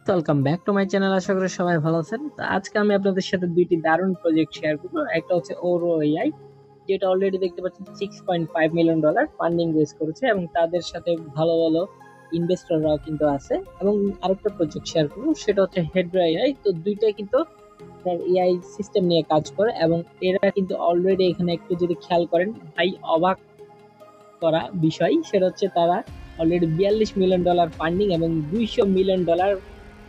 Welcome back to my channel. আশা করি সবাই ভালো আছেন। তো আজকে আমি আপনাদের সাথে দুইটি দারুণ প্রজেক্ট শেয়ার করব। একটা হচ্ছে ওরো এআই, যেটা অলরেডি দেখতে পাচ্ছেন $6.5 মিলিয়ন ফান্ডিং রেজ করেছে এবং তাদের সাথে ভালো ভালো ইনভেস্টররাও কিন্তু আছে। এবং আরেকটা প্রজেক্ট শেয়ার করব, সেটা হচ্ছে হেড্রা এআই। তো দুইটাই কিন্তু এআই সিস্টেম নিয়ে কাজ করে এবং এরা কিন্তু অলরেডি এখানে একটু যদি খেয়াল করেন, ভাই অবাক করা বিষয়, সেটা হচ্ছে তারা অলরেডি $42 মিলিয়ন ফান্ডিং এবং $200 মিলিয়ন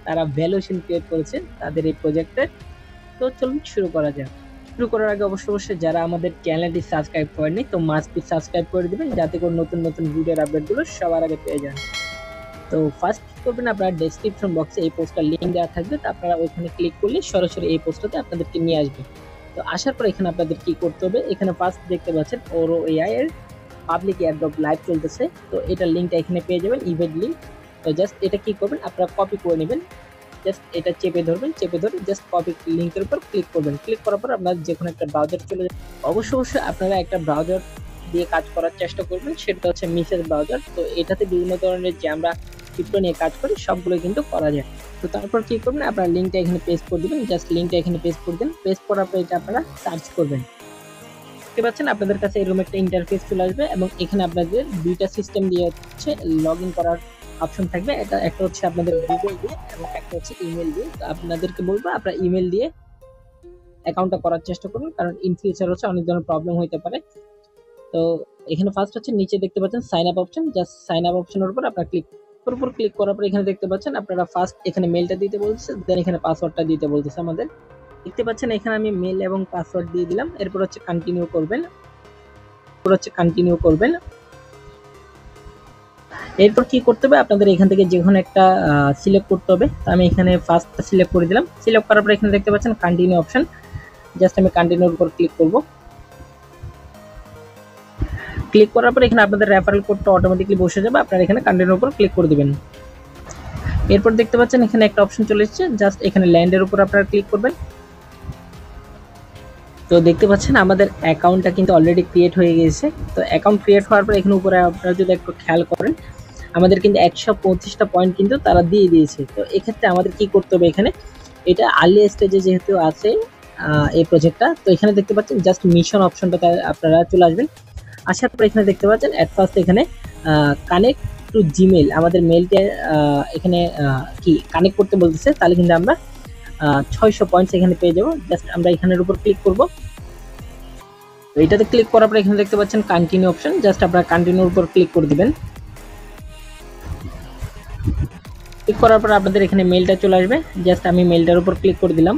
তারা ভ্যালুয়েশন ক্রিয়েট করেছে তাদের এই প্রজেক্টে। তো চলুন শুরু করা যাক। শুরু করার আগে অবশ্যই যারা আমাদের চ্যানেলটি সাবস্ক্রাইব করেনি, তো মাস্ট বি সাবস্ক্রাইব করে দিবেন, যাতে করে নতুন নতুন ভিডিওর আপডেটগুলো সবার আগে পেয়ে যান। তো ফার্স্ট কি করবেন, আপনারা ডেসক্রিপশন বক্সে এই পোস্টটার লিঙ্ক দেওয়া থাকবে, তো আপনারা ওইখানে ক্লিক করলে সরাসরি এই পোস্টটাতে আপনাদেরকে নিয়ে আসবে। তো আসার পর এখানে আপনাদের কি করতে হবে, এখানে ফার্স্ট দেখতে পাচ্ছেন ওরো এআই এর পাবলিক এয়ারড্রপ লাইভ চলতেছে। তো এটার লিঙ্কটা এখানে পেয়ে যাবেন, ইভেন্ট লিঙ্ক। তো জাস্ট এটা কি করবেন, আপনারা কপি করে নেবেন। জাস্ট এটা চেপে ধরবেন, চেপে ধরে জাস্ট কপি লিঙ্কের উপর ক্লিক করবেন। ক্লিক করার পর আপনার যে কোনো একটা ব্রাউজার চলে যাবে। অবশ্যই আপনারা একটা ব্রাউজার দিয়ে কাজ করার চেষ্টা করবেন, সেটা হচ্ছে মিসেস ব্রাউজার। তো এটাতে বিভিন্ন ধরনের যে আমরা ক্রিপ্টো নিয়ে কাজ করি সবগুলো কিন্তু করা যায়। তো তারপর কি করবেন, আপনারা লিঙ্কটা এখানে পেস্ট করে দিবেন। জাস্ট লিঙ্কটা এখানে পেস্ট করে দেন। পেস্ট করার পর এটা আপনারা সার্চ করবেন। দেখতে পাচ্ছেন আপনাদের কাছে এরকম একটা ইন্টারফেস চলে আসবে এবং এখানে আপনাদের দুইটা সিস্টেম দিয়ে হচ্ছে লগ ইন করার অপশন থাকবে। এটা একটা হচ্ছে আপনাদের গুগল দিয়ে এবং একটা হচ্ছে ইমেল দিয়ে। তো আপনাদেরকে বলবো আপনারা ইমেল দিয়ে অ্যাকাউন্টটা করার চেষ্টা করুন, কারণ ইন ফিউচার হচ্ছে অনেক ধরনের প্রবলেম হতে পারে। তো এখানে ফার্স্ট হচ্ছে নিচে দেখতে পাচ্ছেন sign up option. Just sign up অপশনের উপর আপনারা ক্লিক করার পর এখানে দেখতে পাচ্ছেন আপনারা ফার্স্ট এখানে মেলটা দিতে বলতেছে, দেন এখানে পাসওয়ার্ডটা দিতে বলতেছে আমাদের। দেখতে পাচ্ছেন এখানে আমি মেল এবং পাসওয়ার্ড দিয়ে দিলাম। এরপর হচ্ছে কন্টিনিউ করবেন। এরপর কি করতে হবে, আপনাদের এখান থেকে যে কোনো একটা সিলেক্ট করতে হবে। তো আমি এখানে ফার্স্ট সিলেক্ট করে দিলাম। সিলেক্ট করার পর এখানে দেখতে পাচ্ছেন কন্টিনিউ অপশন। জাস্ট আমি কন্টিনিউর উপর ক্লিক করব। ক্লিক করার পর এখানে আপনাদের রেফারেল কোডটা অটোমেটিকলি বসে যাবে, আপনারা এখানে কন্টিনিউর উপর ক্লিক করে দিবেন। এরপর দেখতে পাচ্ছেন এখানে একটা অপশন চলে এসেছে, জাস্ট এখানে ল্যান্ডের উপর আপনারা ক্লিক করবেন। তো দেখতে পাচ্ছেন আমাদের অ্যাকাউন্টটা কিন্তু অলরেডি ক্রিয়েট হয়ে গিয়েছে। তো অ্যাকাউন্ট ক্রিয়েট হওয়ার পর এখানে উপরে আপনারা যদি একটু খেয়াল করেন, আমাদের কিন্তু 125টা পয়েন্ট কিন্তু তারা দিয়ে দিয়েছে। তো এক্ষেত্রে আমাদের কি করতে হবে, এখানে এটা আর্লি স্টেজে যেহেতু আছে এই প্রজেক্টটা, তো এখানে দেখতে পাচ্ছেন জাস্ট মিশন অপশনটাতে আপনারা চলে আসবেন। আসার পর এখানে দেখতে পাচ্ছেন অ্যাট ফার্স্ট এখানে কানেক্ট টু জিমেল, আমাদের মেলটা এখানে কি কানেক্ট করতে বলতেছে। তাহলে কিন্তু আমরা 600 পয়েন্টস এখানে পেয়ে যাবো। জাস্ট আমরা এখানের উপর ক্লিক করব। তো এটাতে ক্লিক করার পর এখানে দেখতে পাচ্ছেন কন্টিনিউ অপশন, জাস্ট আপনারা কন্টিনিউর উপর ক্লিক করে দিবেন। ক্লিক করার পর আপনাদের এখানে মেলটা চলে আসবে। জাস্ট আমি মেলটার উপর ক্লিক করে দিলাম।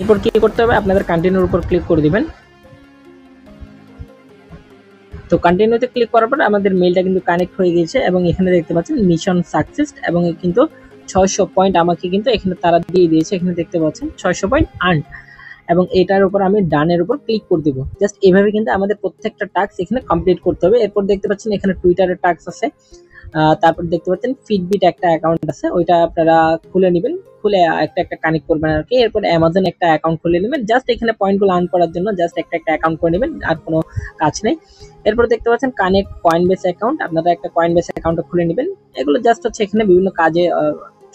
এরপর কি করতে হবে, আপনাদের কন্টিনিউর উপর ক্লিক করে দিবেন। তো কন্টিনিউতে ক্লিক করার পর আমাদের মেলটা কিন্তু কানেক্ট হয়ে গেছে এবং এখানে দেখতে পাচ্ছেন মিশন সাকসেস এবং কিন্তু 600 পয়েন্ট আমাকে কিন্তু এখানে তারা দিয়ে দিয়েছে। এখানে দেখতে পাচ্ছেন 600 পয়েন্ট আর্ন এবং এটার উপর আমি ডানের উপর ক্লিক করে দিব। জাস্ট এভাবে কিন্তু আমাদের প্রত্যেকটা টাস্ক এখানে কমপ্লিট করতে হবে। এরপর দেখতে পাচ্ছেন এখানে টুইটারের টাস্ক আছে। তারপর দেখতে পাচ্ছেন ফিটবিট একটা অ্যাকাউন্ট আছে, ওইটা আপনারা খুলে নেবেন, খুলে একটা কানেক্ট করবেন আর কি। এরপর অ্যামাজন একটা অ্যাকাউন্ট খুলে নেবেন, জাস্ট এখানে পয়েন্টগুলো আর্ন করার জন্য জাস্ট একটা অ্যাকাউন্ট করে নেবেন, আর কোনো কাজ নেই। এরপর দেখতে পাচ্ছেন কানেক্ট কয়েনবেস অ্যাকাউন্ট, আপনারা একটা কয়েনবেস অ্যাকাউন্ট খুলে নেবেন। এগুলো জাস্ট হচ্ছে এখানে বিভিন্ন কাজে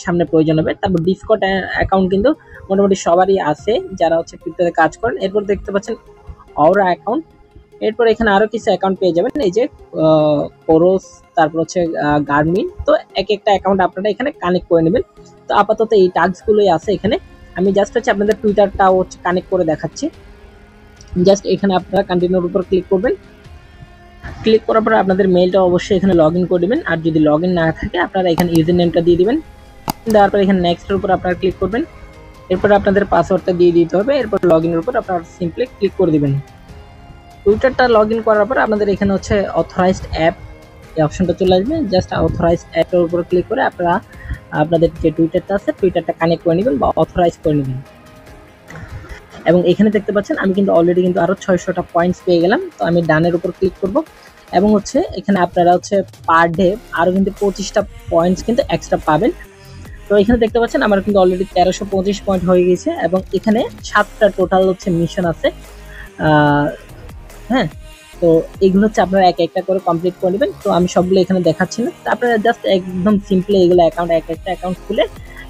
সামনে প্রয়োজন হবে। তারপর ডিসকর্ড অ্যাকাউন্ট কিন্তু মোটামুটি সবারই আছে যারা হচ্ছে ক্রিপ্টোতে কাজ করেন। এরপর দেখতে পাচ্ছেন অরা অ্যাকাউন্ট। এরপর এখানে আরো কিছু অ্যাকাউন্ট পেয়ে যাবেন, এই যে কোরোস, তারপর হচ্ছে গার্মিন। তো এক একটা অ্যাকাউন্ট আপনারা এখানে কানেক্ট করে নেবেন। তো আপাতত এই টাস্কগুলোই আছে এখানে। আমি জাস্ট হচ্ছে আপনাদের টুইটারটাও হচ্ছে কানেক্ট করে দেখাচ্ছি। জাস্ট এখানে আপনারা কন্টিনিউর উপর ক্লিক করবেন। ক্লিক করার পর আপনাদের মেলটা অবশ্যই এখানে লগ ইন করে দেবেন, আর যদি লগ ইন না থাকে আপনারা এখানে ইউজার নেমটা দিয়ে দিবেন। দেওয়ার পর এখানে নেক্সটের উপর আপনারা ক্লিক করবেন। এরপর আপনাদের পাসওয়ার্ডটা দিয়ে দিতে হবে। এরপর লগ ইনের উপর আপনারা সিম্পলি ক্লিক করে দিবেন। টুইটারটা লগ ইন করার পর আপনাদের এখানে হচ্ছে অথরাইজড অ্যাপ এই অপশনটা চলে আসবে। জাস্ট অথরাইজড অ্যাপের উপর ক্লিক করে আপনারা আপনাদের যে টুইটারটা আছে টুইটারটা কানেক্ট করে নেবেন বা অথরাইজ করে নেবেন। এবং এখানে দেখতে পাচ্ছেন আমি কিন্তু অলরেডি কিন্তু আরো 600টা পয়েন্টস পেয়ে গেলাম। তো আমি ডানের উপর ক্লিক করব এবং হচ্ছে এখানে আপনারা হচ্ছে পার ডে আরো কিন্তু 25টা পয়েন্টস কিন্তু এক্সট্রা পাবেন। তো এখানে দেখতে পাচ্ছেন আমার কিন্তু অলরেডি 1325 পয়েন্ট হয়ে গেছে এবং এখানে 7টা টোটাল হচ্ছে মিশন আছে। হ্যাঁ, তো এগুলো হচ্ছে আপনারা এক একটা করে কমপ্লিট করে নেবেন। তো আমি সবগুলো এখানে দেখাচ্ছি না, আপনারা জাস্ট একদম সিম্পলি এগুলো অ্যাকাউন্ট এক একটা অ্যাকাউন্ট খুলে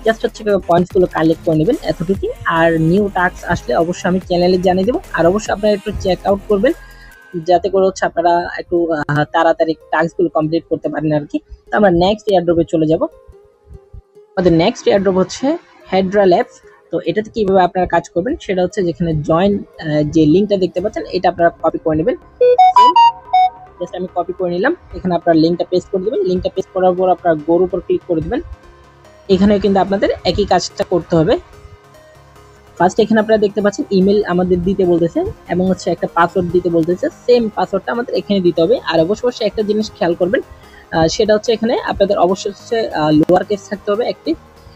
জাস্ট হচ্ছে পয়েন্টস গুলো কালেক্ট করে নেবেন এতটুকুই। আর নিউ টাস্ক আসলে অবশ্যই আমি চ্যানেলে জানিয়ে দেবো। আর অবশ্যই আপনারা একটু চেক আউট করবেন যাতে করে হচ্ছে আপনারা একটু তাড়াতাড়ি টাস্ক গুলো কমপ্লিট করতে পারেন আর কি। তো আমরা নেক্সট এয়ারড্রপে চলে যাব। আমাদের নেক্সট এয়ারড্রপ হচ্ছে হেড্রা ল্যাবস। তো এটাতে কিভাবে আপনারা কাজ করবেন সেটা হচ্ছে যেখানে জয়েন যে লিঙ্কটা দেখতে পাচ্ছেন এটা আপনারা কপি করে নেবেন। জাস্ট আমি কপি করে নিলাম, এখানে আপনারা লিঙ্কটা পেস্ট করে দেবেন। লিঙ্কটা পেস্ট করার পর আপনারা গোর উপর ক্লিক করে দেবেন। এখানে কিন্তু আপনাদের একই কাজটা করতে হবে। ফার্স্ট এখানে আপনারা দেখতে পাচ্ছেন ইমেল আমাদের দিতে বলতেছে এবং হচ্ছে একটা পাসওয়ার্ড দিতে বলতেছে। সেম পাসওয়ার্ডটা আমাদের এখানে দিতে হবে। আর অবশ্যই একটা জিনিস খেয়াল করবেন, সেটা হচ্ছে এখানে আপনাদের অবশ্যই হচ্ছে লোয়ার কেস থাকতে হবে একটি,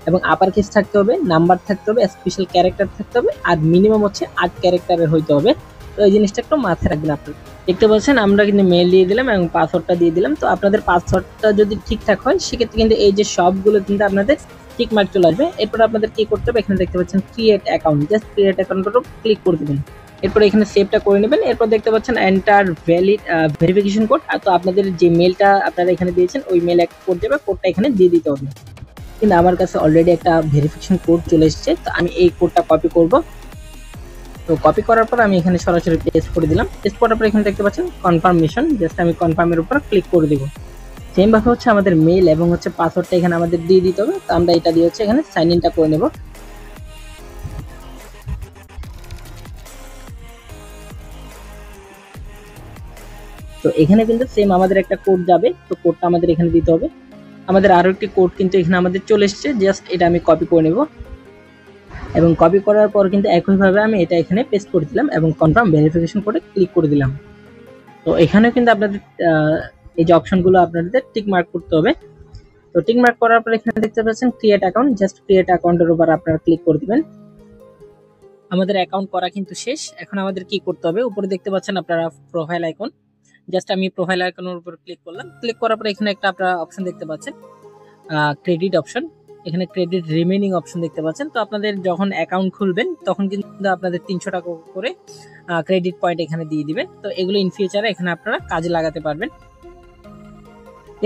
এবং আপার কেস থাকতে হবে, নাম্বার থাকতে হবে, স্পেশাল ক্যারেক্টার থাকতে হবে, আর মিনিমাম হচ্ছে 8 ক্যারেক্টারের হইতে হবে। তো এই জিনিসটা একটু মাথায় রাখবেন আপনারা। দেখতে পাচ্ছেন আমরা কিন্তু মেল দিয়ে দিলাম এবং পাসওয়ার্ডটা দিয়ে দিলাম। তো আপনাদের পাসওয়ার্ডটা যদি ঠিকঠাক হয় সেক্ষেত্রে কিন্তু এই যে সবগুলো কিন্তু আপনাদের টিক মার্ক চলে আসবে। এরপর আপনাদের কি করতে হবে, এখানে দেখতে পাচ্ছেন ক্রিয়েট অ্যাকাউন্ট, জাস্ট ক্রিয়েট অ্যাকাউন্টের উপর ক্লিক করে দেবেন। এরপর এখানে সেভটা করে নেবেন। এরপর দেখতে পাচ্ছেন এন্টার ভ্যালিড ভেরিফিকেশন কোড। তো আপনাদের যে মেলটা আপনারা এখানে দিয়েছেন ওই মেল একটা কোড যাবে, কোডটা এখানে দিয়ে দিতে হবে। কিন্তু আমার কাছে অলরেডি একটা ভেরিফিকেশন কোড চলে এসেছে, তো আমি এই কোডটা কপি করব। তো কপি করার পর আমি এখানে সরাসরি পেস্ট করে দিলাম। পেস্ট করার পর এখানে দেখতে পাচ্ছেন কনফার্মেশন, জাস্ট আমি কনফার্মের উপর ক্লিক করে দিব। সেম ভাবে হচ্ছে আমাদের মেল এবং হচ্ছে পাসওয়ার্ডটা এখানে আমাদের দিয়ে দিতে হবে। তো আমরা এটা দিয়ে হচ্ছে এখানে সাইন ইনটা করে নেব। তো এখানে কিন্তু সেম আমাদের একটা কোড যাবে, তো কোডটা আমাদের এখানে দিতে হবে। আমাদের আরো একটি কোড কিন্তু এখানে আমাদের চলে এসেছে, জাস্ট এটা আমি কপি করে নেব এবং কপি করার পর কিন্তু একইভাবে আমি এটা এখানে পেস্ট করে দিলাম এবং কনফার্ম ভেরিফিকেশন কোডে ক্লিক করে দিলাম। তো এখানেও কিন্তু আপনাদের এই যে অপশনগুলো আপনাদের টিক মার্ক করতে হবে। তো টিক মার্ক করার পর এখানে দেখতে পাচ্ছেন ক্রিয়েট অ্যাকাউন্ট, জাস্ট ক্রিয়েট অ্যাকাউন্টের উপর আপনারা ক্লিক করে দিবেন। আমাদের অ্যাকাউন্ট করা কিন্তু শেষ। এখন আমাদের কি করতে হবে, উপরে দেখতে পাচ্ছেন আপনারা প্রোফাইল আইকন, জাস্ট আমি প্রোফাইল আইকনের উপর ক্লিক করলাম। ক্লিক করার পর এখানে একটা আপনারা অপশন দেখতে পাচ্ছেন ক্রেডিট অপশন, এখানে ক্রেডিট রিমেইনিং অপশন দেখতে পাচ্ছেন। তো আপনাদের যখন অ্যাকাউন্ট খুলবেন তখন কিন্তু আপনাদের 300 টাকা করে ক্রেডিট পয়েন্ট এখানে দিয়ে দিবে। তো এগুলো ইন ফিউচারে এখানে আপনারা কাজে লাগাতে পারবেন।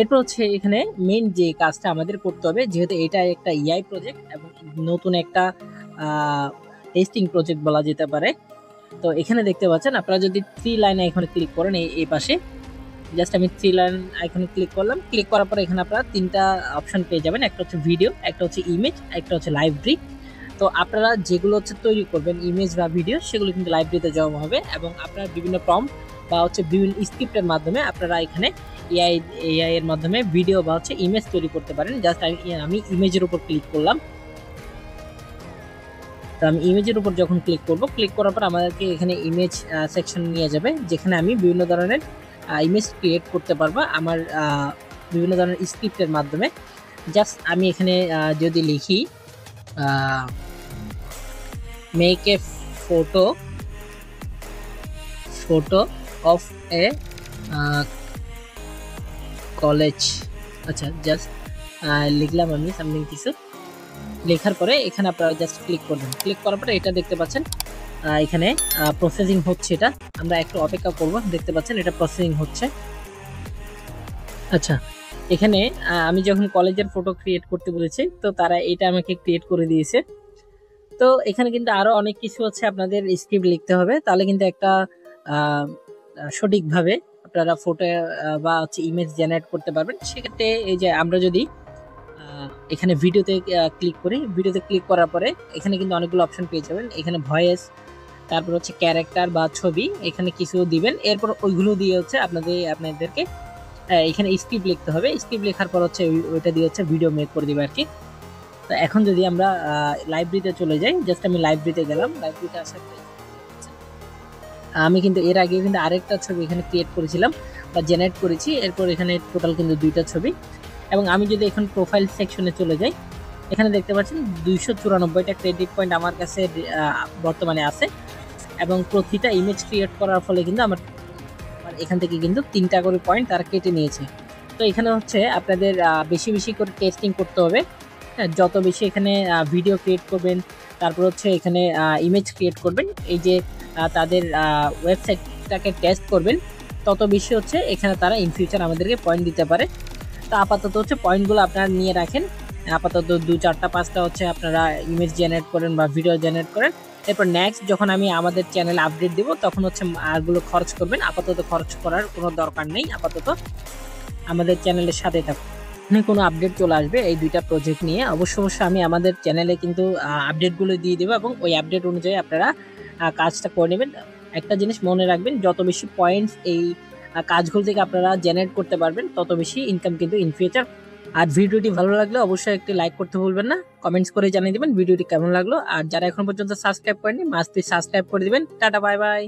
এরপর হচ্ছে এখানে মেইন যে কাজটা আমাদের করতে হবে, যেহেতু এটা একটা ইআই প্রজেক্ট এবং নতুন একটা টেস্টিং প্রজেক্ট বলা যেতে পারে। তো এখানে দেখতে পাচ্ছেন আপনারা যদি 3 লাইন আইকনে ক্লিক করেন এই পাশে, জাস্ট আমি 3 লাইন আইকনে ক্লিক করলাম। ক্লিক করার পর এখানে আপনারা 3টা অপশন পেয়ে যাবেন, একটা হচ্ছে ভিডিও, একটা হচ্ছে ইমেজ, একটা হচ্ছে লাইব্রেরি। তো আপনারা যেগুলো হচ্ছে তৈরি করবেন ইমেজ বা ভিডিও, সেগুলো কিন্তু লাইব্রেরিতে জমা হবে এবং আপনারা বিভিন্ন প্রম্পট বা হচ্ছে বিভিন্ন স্ক্রিপ্টের মাধ্যমে আপনারা এখানে এআই এর মাধ্যমে ভিডিও বা হচ্ছে ইমেজ তৈরি করতে পারেন। জাস্ট আমি ইমেজের উপর ক্লিক করলাম। তো আমি ইমেজের উপর যখন ক্লিক করব, ক্লিক করার পর আমাদেরকে এখানে ইমেজ সেকশন নিয়ে যাবে, যেখানে আমি বিভিন্ন ধরনের ইমেজ ক্রিয়েট করতে পারবো আমার বিভিন্ন ধরনের স্ক্রিপ্টের মাধ্যমে। জাস্ট আমি এখানে যদি লিখি make a photo of A college, আচ্ছা জাস্ট লিখলাম আমি সামথিং কিছু। লেখার পরে এখানে আপনারা জাস্ট ক্লিক করবেন। ক্লিক করার পরে এটা দেখতে পাচ্ছেন এখানে প্রসেসিং হচ্ছে, এটা আমরা একটু অপেক্ষা করব। দেখতে পাচ্ছেন এটা প্রসেসিং হচ্ছে। আচ্ছা, এখানে আমি যখন কলেজের ফটো ক্রিয়েট করতে বলেছি, তো তারা এটা আমাকে ক্রিয়েট করে দিয়েছে। তো এখানে কিন্তু আরো অনেক কিছু হচ্ছে, আপনাদের স্ক্রিপ্ট লিখতে হবে, তাহলে কিন্তু একটা সঠিকভাবে আপনারা ফটো বা হচ্ছে ইমেজ জেনারেট করতে পারবেন। সেক্ষেত্রে এই যে আমরা যদি এখানে ভিডিওতে ক্লিক করি, ভিডিওতে ক্লিক করার পরে এখানে কিন্তু অনেকগুলো অপশন পেয়ে যাবেন। এখানে ভয়েস, তারপর হচ্ছে ক্যারেক্টার বা ছবি, এখানে কিছু দিবেন। এরপর ওইগুলো দিয়ে হচ্ছে আপনাদেরকে এখানে স্ক্রিপ্ট লিখতে হবে। স্ক্রিপ্ট লেখার পর হচ্ছে ওইটা দিয়ে হচ্ছে ভিডিও মেক করে দিবে আর কি। তো এখন যদি আমরা লাইব্রেরিতে চলে যাই, জাস্ট আমি লাইব্রেরিতে গেলাম। লাইব্রেরিতে আসার পরে আমি কিন্তু এর আগে কিন্তু আরেকটা ছবি এখানে ক্রিয়েট করেছিলাম বা জেনারেট করেছি। এরপর এখানে টোটাল কিন্তু 2টা ছবি। এবং আমি যদি এখন প্রোফাইল সেকশনে চলে যাই, এখানে দেখতে পাচ্ছেন 294টা ক্রেডিট পয়েন্ট আমার কাছে বর্তমানে আছে এবং প্রতিটা ইমেজ ক্রিয়েট করার ফলে কিন্তু আমার এখান থেকে কিন্তু 3টা করে পয়েন্ট তারা কেটে নিয়েছে। তো এখানে হচ্ছে আপনাদের বেশি বেশি করে টেস্টিং করতে হবে। হ্যাঁ, যত বেশি এখানে ভিডিও ক্রিয়েট করবেন, তারপর হচ্ছে এখানে ইমেজ ক্রিয়েট করবেন, এই যে তাদের ওয়েবসাইটটাকে টেস্ট করবেন, তত বেশি হচ্ছে এখানে তারা ইন ফিউচার আমাদেরকে পয়েন্ট দিতে পারে। তো আপাতত হচ্ছে পয়েন্টগুলো আপনারা নিয়ে রাখেন। আপাতত 2 4টা 5টা হচ্ছে আপনারা ইমেজ জেনারেট করেন বা ভিডিও জেনারেট করেন। এরপর নেক্সট যখন আমি আমাদের চ্যানেলে আপডেট দিব তখন হচ্ছে আরগুলো খরচ করবেন। আপাতত খরচ করার কোনো দরকার নেই। আপাতত আমাদের চ্যানেলের সাথে থাকুন। কোনো আপডেট চলে আসবে এই 2টা প্রজেক্ট নিয়ে, অবশ্যই আমি আমাদের চ্যানেলে কিন্তু আপডেটগুলো দিয়ে দেবো এবং ওই আপডেট অনুযায়ী আপনারা কাজটা করে নেবেন। একটা জিনিস মনে রাখবেন, যত বেশি পয়েন্টস এই কাজগুলো থেকে আপনারা জেনারেট করতে পারবেন তত বেশি ইনকাম কিন্তু ইন ফিউচার। আর ভিডিওটি ভালো লাগলে অবশ্যই একটি লাইক করতে ভুলবেন না, কমেন্টস করে জানিয়ে দিবেন ভিডিওটি কেমন লাগলো। আর যারা এখন পর্যন্ত সাবস্ক্রাইব করেনি মাস্ট সাবস্ক্রাইব করে দিবেন। Tata, bye bye.